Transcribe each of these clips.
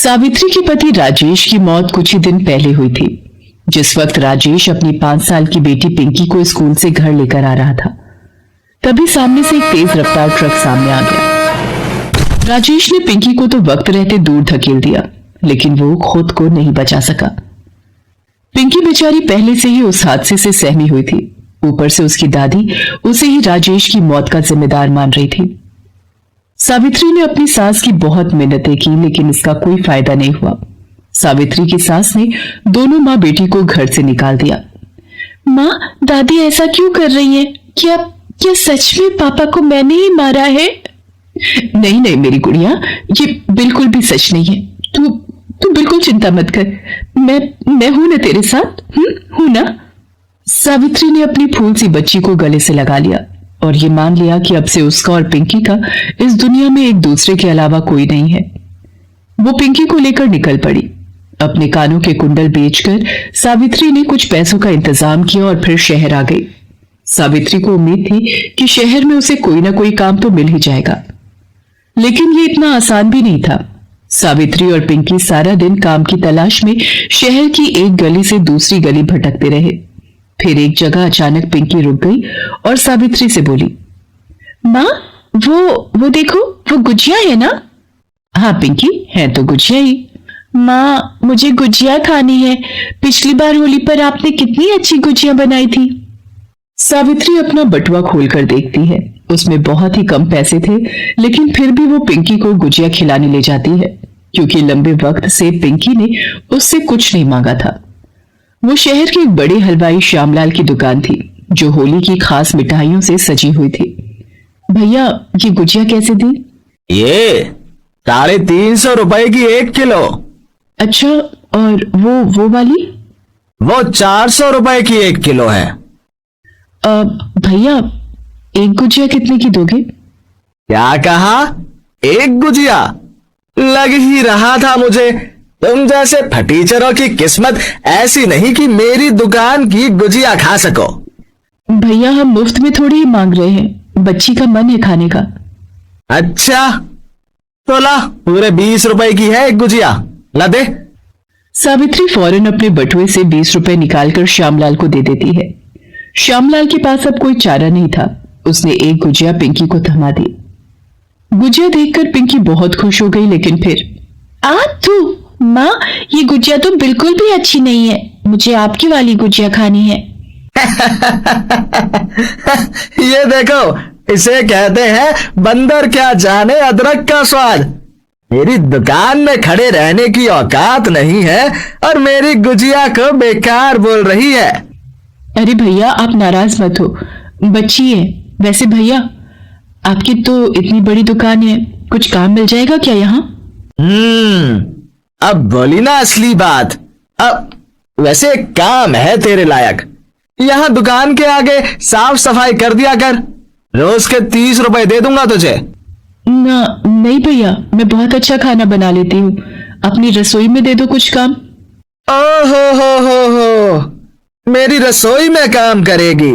सावित्री के पति राजेश की मौत कुछ ही दिन पहले हुई थी। जिस वक्त राजेश अपनी 5 साल की बेटी पिंकी को स्कूल से घर लेकर आ रहा था, तभी सामने से एक तेज रफ्तार ट्रक सामने आ गया। राजेश ने पिंकी को तो वक्त रहते दूर धकेल दिया, लेकिन वो खुद को नहीं बचा सका। पिंकी बेचारी पहले से ही उस हादसे से सहमी हुई थी। ऊपर से उसकी दादी उसे ही राजेश की मौत का जिम्मेदार मान रही थी। सावित्री ने अपनी सास की बहुत मिन्नतें की, लेकिन इसका कोई फायदा नहीं हुआ। सावित्री की सास ने दोनों माँ बेटी को घर से निकाल दिया। माँ, दादी ऐसा क्यों कर रही है? क्या क्या सच में पापा को मैंने ही मारा है? नहीं नहीं मेरी गुड़िया, ये बिल्कुल भी सच नहीं है। तू बिल्कुल चिंता मत कर। मैं हूं ना तेरे साथ, हूं ना। सावित्री ने अपनी फूल सी बच्ची को गले से लगा लिया और ये मान लिया कि अब से उसका और पिंकी का इस दुनिया में एक दूसरे के अलावा कोई नहीं है। वो पिंकी को लेकर निकल पड़ी। अपने कानों के कुंडल बेचकर सावित्री ने कुछ पैसों का इंतजाम किया और फिर शहर आ गई। सावित्री को उम्मीद थी कि शहर में उसे कोई ना कोई काम तो मिल ही जाएगा, लेकिन ये इतना आसान भी नहीं था। सावित्री और पिंकी सारा दिन काम की तलाश में शहर की एक गली से दूसरी गली भटकते रहे। फिर एक जगह अचानक पिंकी रुक गई और सावित्री से बोली, माँ, वो देखो, वो गुजिया है ना? हाँ पिंकी, है तो गुजिया ही। माँ, मुझे गुजिया खानी है। पिछली बार होली पर आपने कितनी अच्छी गुजिया बनाई थी। सावित्री अपना बटुआ खोलकर देखती है। उसमें बहुत ही कम पैसे थे, लेकिन फिर भी वो पिंकी को गुजिया खिलाने ले जाती है, क्योंकि लंबे वक्त से पिंकी ने उससे कुछ नहीं मांगा था। वो शहर के एक बड़े हलवाई श्यामलाल की दुकान थी, जो होली की खास मिठाइयों से सजी हुई थी। भैया, ये गुजिया कैसे दी? ये 350 रुपए की 1 किलो। अच्छा, और वो वाली? वो 400 रुपए की 1 किलो है। भैया, एक गुजिया कितने की दोगे? क्या कहा? एक गुजिया? लग ही रहा था मुझे। तुम जैसे फटीचरों की किस्मत ऐसी नहीं कि मेरी दुकान की गुजिया खा सको। भैया, हम मुफ्त में थोड़ी ही मांग रहे हैं, बच्ची का मन है खाने का। अच्छा, तो ला, पूरे 20 रुपए की है एक गुजिया, ला दे। सावित्री फौरन अपने बटुए से 20 रुपए निकालकर श्यामलाल को दे देती है। श्यामलाल के पास अब कोई चारा नहीं था। उसने एक गुजिया पिंकी को थमा दी। गुजिया देखकर पिंकी बहुत खुश हो गई, लेकिन फिर तू माँ, ये गुजिया तो बिल्कुल भी अच्छी नहीं है। मुझे आपकी वाली गुजिया खानी है। ये देखो, इसे कहते हैं बंदर क्या जाने अदरक का स्वाद। मेरी दुकान में खड़े रहने की औकात नहीं है और मेरी गुजिया को बेकार बोल रही है। अरे भैया, आप नाराज मत हो, बच्ची है। वैसे भैया, आपकी तो इतनी बड़ी दुकान है, कुछ काम मिल जाएगा क्या यहाँ? अब बोली ना असली बात। अब वैसे एक काम है तेरे लायक। यहाँ दुकान के आगे साफ सफाई कर दिया कर। रोज के 30 रुपए दे दूंगा तुझे। नहीं भैया, मैं बहुत अच्छा खाना बना लेती हूँ। अपनी रसोई में दे दो कुछ काम। हो, मेरी रसोई में काम करेगी?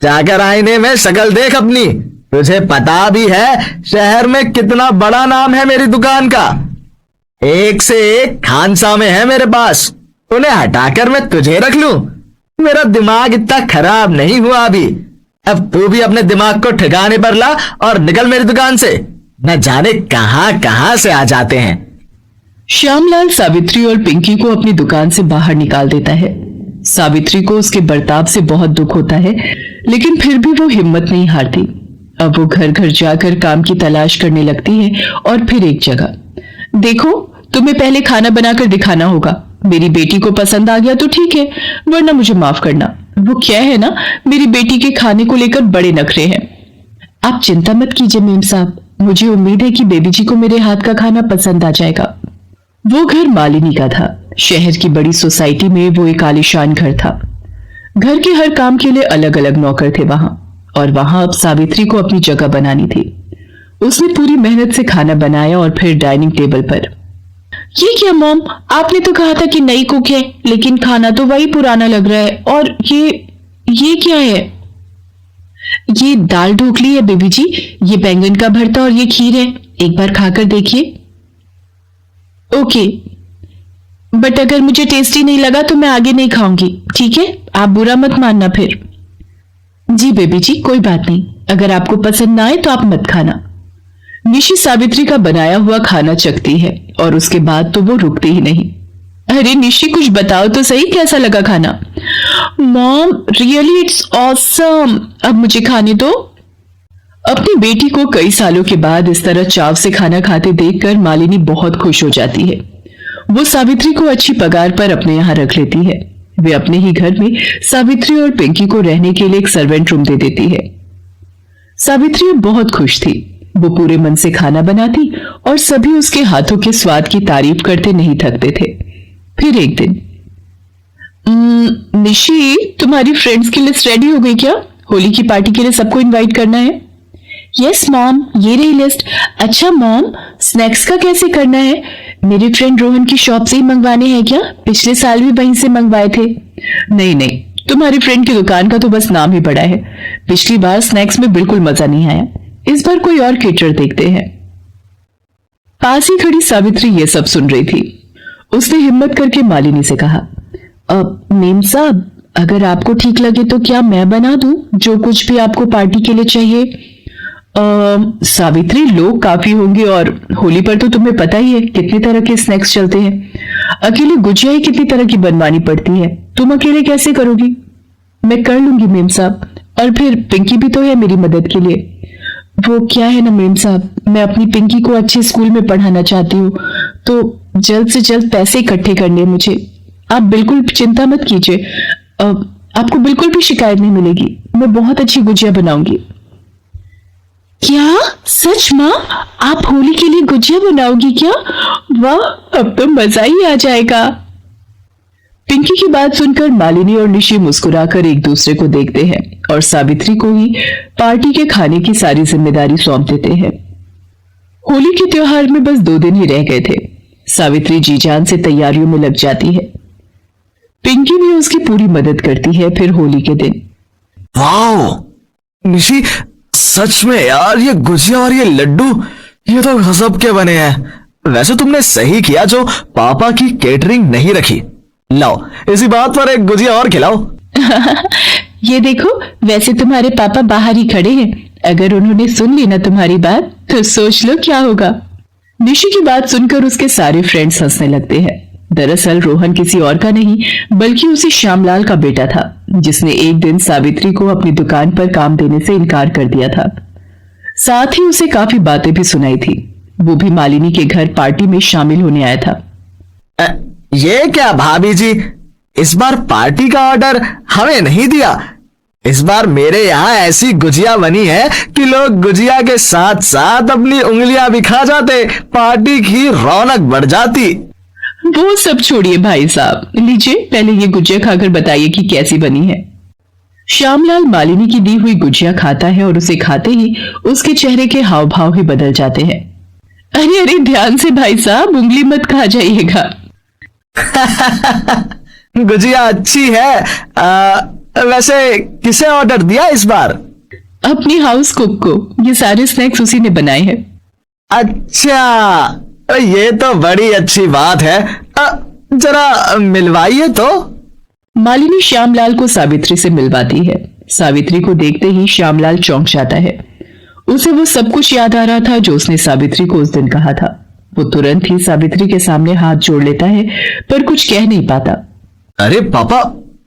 जाकर आईने में शक्ल देख अपनी। तुझे पता भी है शहर में कितना बड़ा नाम है मेरी दुकान का। एक से एक खानसामे है मेरे पास। उन्हें हटाकर मैं तुझे रख लूं? मेरा दिमाग इतना खराब नहीं हुआ अभी। अब तू भी अपने दिमाग को ठिकाने पर ला और निकल मेरी दुकान से। न जाने कहां कहां से आ जाते हैं। श्यामलाल सावित्री और पिंकी को अपनी दुकान से बाहर निकाल देता है। सावित्री को उसके बर्ताव से बहुत दुख होता है, लेकिन फिर भी वो हिम्मत नहीं हारती। अब वो घर घर जाकर काम की तलाश करने लगती है और फिर एक जगह। देखो, तुम्हें पहले खाना बनाकर दिखाना होगा। मेरी बेटी को पसंद आ गया तो ठीक है, वरना मुझे माफ करना। वो क्या है ना, मेरी बेटी के खाने को लेकर बड़े नखरे हैं। आप चिंता मत कीजिए मेम साहब, मुझे उम्मीद है कि बेबी जी को मेरे हाथ का खाना पसंद आ जाएगा। वो घर मालिनी का था। शहर की बड़ी सोसाइटी में वो एक आलीशान घर था। घर के हर काम के लिए अलग अलग नौकर थे वहां, और वहां अब सावित्री को अपनी जगह बनानी थी। उसने पूरी मेहनत से खाना बनाया और फिर डाइनिंग टेबल पर। ये क्या मॉम, आपने तो कहा था कि नई कुक है, लेकिन खाना तो वही पुराना लग रहा है। और ये क्या है? ये दाल ढोकली है बेबी जी, ये बैंगन का भरता और ये खीर है। एक बार खाकर देखिए। ओके, बट अगर मुझे टेस्टी नहीं लगा तो मैं आगे नहीं खाऊंगी, ठीक है? आप बुरा मत मानना फिर। जी बेबी जी, कोई बात नहीं, अगर आपको पसंद ना आए तो आप मत खाना। निशी सावित्री का बनाया हुआ खाना चखती है और उसके बाद तो वो रुकती ही नहीं। अरे निशी, कुछ बताओ तो सही, कैसा लगा खाना? मॉम रियली इट्स ऑसम, अब मुझे खाने दो। अपनी बेटी को कई सालों के बाद इस तरह चाव से खाना खाते देखकर मालिनी बहुत खुश हो जाती है। वो सावित्री को अच्छी पगार पर अपने यहाँ रख लेती है। वे अपने ही घर में सावित्री और पिंकी को रहने के लिए एक सर्वेंट रूम दे देती है। सावित्री बहुत खुश थी। वो पूरे मन से खाना बनाती और सभी उसके हाथों के स्वाद की तारीफ करते नहीं थकते थे। फिर एक दिन, निशी, तुम्हारी फ्रेंड्स की लिस्ट रेडी हो गई क्या? होली की पार्टी के लिए सबको इनवाइट करना है। यस मॉम, ये रही लिस्ट। अच्छा मॉम, स्नैक्स का कैसे करना है? मेरे फ्रेंड रोहन की शॉप से ही मंगवाने हैं क्या? पिछले साल भी वहीं से मंगवाए थे। नहीं नहीं, तुम्हारी फ्रेंड की दुकान का तो बस नाम ही बड़ा है। पिछली बार स्नैक्स में बिल्कुल मजा नहीं आया। इस बार कोई और केटर देखते हैं। पास ही खड़ी सावित्री ये सब सुन रही थी। उसने हिम्मत करके मालिनी से कहा, मेम साहब, अगर आपको ठीक लगे तो क्या मैं बना दूं जो कुछ भी आपको पार्टी के लिए चाहिए? सावित्री, लोग काफी होंगे और होली पर तो तुम्हें पता ही है कितनी तरह के स्नैक्स चलते हैं। अकेली गुजिया ही कितनी तरह की बनवानी पड़ती है, तुम अकेले कैसे करोगी? मैं कर लूंगी मेम साहब, और फिर पिंकी भी तो है मेरी मदद के लिए। वो क्या है ना मेम साहब, मैं अपनी पिंकी को अच्छे स्कूल में पढ़ाना चाहती हूँ, तो जल्द से जल्द पैसे इकट्ठे करने मुझे। आप बिल्कुल चिंता मत कीजिए, आपको बिल्कुल भी शिकायत नहीं मिलेगी। मैं बहुत अच्छी गुजिया बनाऊंगी। क्या सच माँ, आप होली के लिए गुजिया बनाओगी क्या? वाह, अब तो मजा ही आ जाएगा। पिंकी की बात सुनकर मालिनी और निशी मुस्कुराकर एक दूसरे को देखते हैं और सावित्री को ही पार्टी के खाने की सारी जिम्मेदारी सौंप देते हैं। होली के त्योहार में बस 2 दिन ही रह गए थे। सावित्री जी जान से तैयारियों में लग जाती है। पिंकी भी उसकी पूरी मदद करती है। फिर होली के दिन, वाओ निशी, सच में यार, ये गुजिया और ये लड्डू, ये तो गजब के बने हैं। वैसे तुमने सही किया जो पापा की केटरिंग नहीं रखी। लाओ, इसी बात पर एक गुजिया और खिलाओ। ये देखो, वैसे तुम्हारे पापा बाहर ही खड़े हैं। अगर उन्होंने सुन ली ना तुम्हारी बात तो सोच लो क्या होगा। निशी की बात सुनकर उसके सारे फ्रेंड्स हंसने लगते हैं। दरअसल रोहन किसी और का नहीं बल्कि उसी श्यामलाल का बेटा था, जिसने एक दिन सावित्री को अपनी दुकान पर काम देने से इनकार कर दिया था। साथ ही उसे काफी बातें भी सुनाई थी। वो भी मालिनी के घर पार्टी में शामिल होने आया था। ये क्या भाभी जी, इस बार पार्टी का ऑर्डर हमें नहीं दिया। इस बार मेरे यहाँ ऐसी गुजिया बनी है कि लोग गुजिया के साथ साथ अपनी उंगलियां भी खा जाते, पार्टी की रौनक बढ़ जाती। वो सब छोड़िए भाई साहब, लीजिए पहले ये गुजिया खाकर बताइए कि कैसी बनी है। श्यामलाल मालिनी की दी हुई गुजिया खाता है और उसे खाते ही उसके चेहरे के हाव भाव ही बदल जाते हैं। अरे अरे, ध्यान से भाई साहब, उंगली मत खा जाइएगा। गुजिया अच्छी है। वैसे किसे ऑर्डर दिया इस बार? अपनी हाउस कुक को। ये सारे स्नैक्स उसी ने बनाए हैं। अच्छा, ये तो बड़ी अच्छी बात है। जरा मिलवाइए तो। मालिनी श्यामलाल को सावित्री से मिलवाती है। सावित्री को देखते ही श्यामलाल चौंक जाता है। उसे वो सब कुछ याद आ रहा था जो उसने सावित्री को उस दिन कहा था। वो तुरंत ही सावित्री के सामने हाथ जोड़ लेता है पर कुछ कह नहीं पाता। अरे पापा,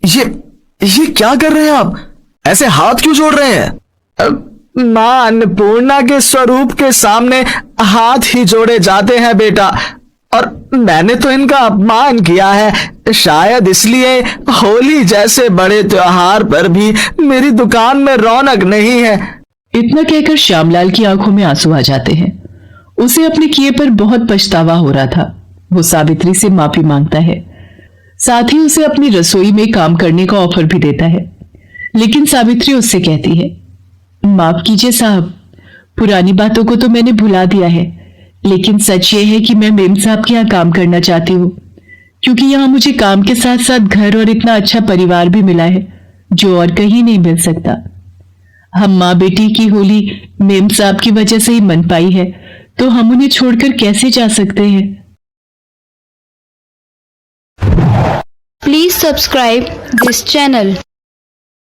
ये क्या कर रहे हैं आप? ऐसे हाथ क्यों जोड़ रहे हैं? मां अन्नपूर्णा के स्वरूप के सामने हाथ ही जोड़े जाते हैं बेटा, और मैंने तो इनका अपमान किया है। शायद इसलिए होली जैसे बड़े त्योहार पर भी मेरी दुकान में रौनक नहीं है। इतना कहकर श्यामलाल की आंखों में आंसू आ जाते हैं। उसे अपने किए पर बहुत पछतावा हो रहा था। वो सावित्री से माफी मांगता है, साथ ही उसे अपनी रसोई में काम करने का ऑफर भी देता है। लेकिन सावित्री उससे कहती है, माफ कीजिए साहब, पुरानी बातों को तो मैंने भुला दिया है, लेकिन सच ये है कि मैं मेम साहब के यहाँ काम करना चाहती हूँ, क्योंकि यहाँ मुझे काम के साथ साथ घर और इतना अच्छा परिवार भी मिला है जो और कहीं नहीं मिल सकता। हम माँ बेटी की होली मेम साहब की वजह से ही मन पाई है, तो हम उन्हें छोड़कर कैसे जा सकते हैं। Please subscribe this channel.